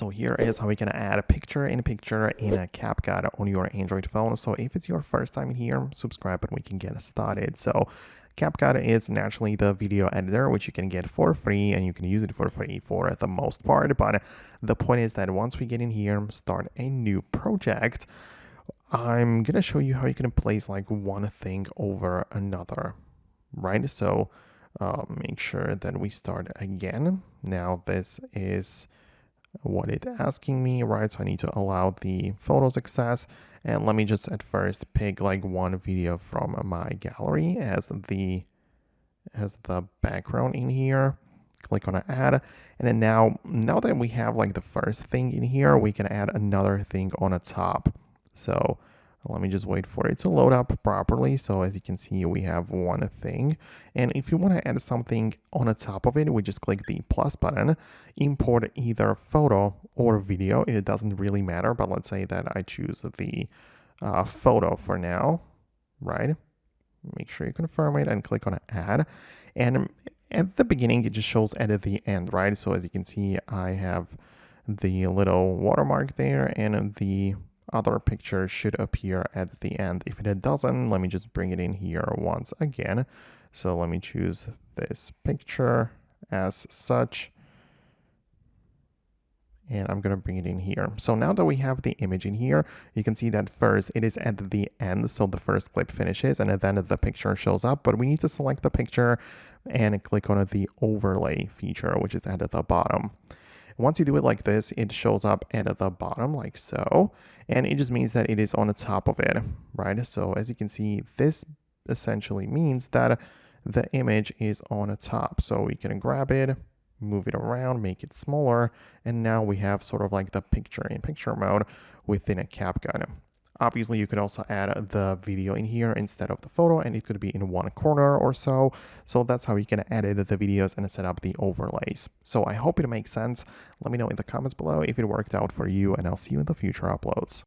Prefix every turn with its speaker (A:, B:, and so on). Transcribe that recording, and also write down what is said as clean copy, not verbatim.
A: So here is how we can add a picture in a Capcut on your Android phone. So if it's your first time here, subscribe and we can get started. So Capcut is naturally the video editor, which you can get for free and you can use it for free for the most part. But the point is that once we get in here, start a new project, I'm going to show you how you can place like one thing over another, right? So make sure that we start again. Now this is what it's asking me, right? So I need to allow the photos access, and let me just at first pick like one video from my gallery as the background in here. Click on add, and then now that we have like the first thing in here, we can add another thing on the top. So let me just wait for it to load up properly. So as you can see, we have one thing. And if you want to add something on the top of it, we just click the plus button, import either photo or video. It doesn't really matter, but let's say that I choose the photo for now, right? Make sure you confirm it and click on add. And at the beginning, it just shows at the end, right? So as you can see, I have the little watermark there, and the other picture should appear at the end. If it doesn't, let me just bring it in here once again. So let me choose this picture as such, and I'm going to bring it in here. So now that we have the image in here, you can see that first it is at the end. So the first clip finishes and then the picture shows up, but we need to select the picture and click on the overlay feature, which is at the bottom. Once you do it like this, it shows up at the bottom like so, and it just means that it is on the top of it, right? So as you can see, this essentially means that the image is on the top. So we can grab it, move it around, make it smaller, and now we have sort of like the picture in picture mode within a Capcut. Obviously, you could also add the video in here instead of the photo, and it could be in one corner or so. So that's how you can edit the videos and set up the overlays. So I hope it makes sense. Let me know in the comments below if it worked out for you, and I'll see you in the future uploads.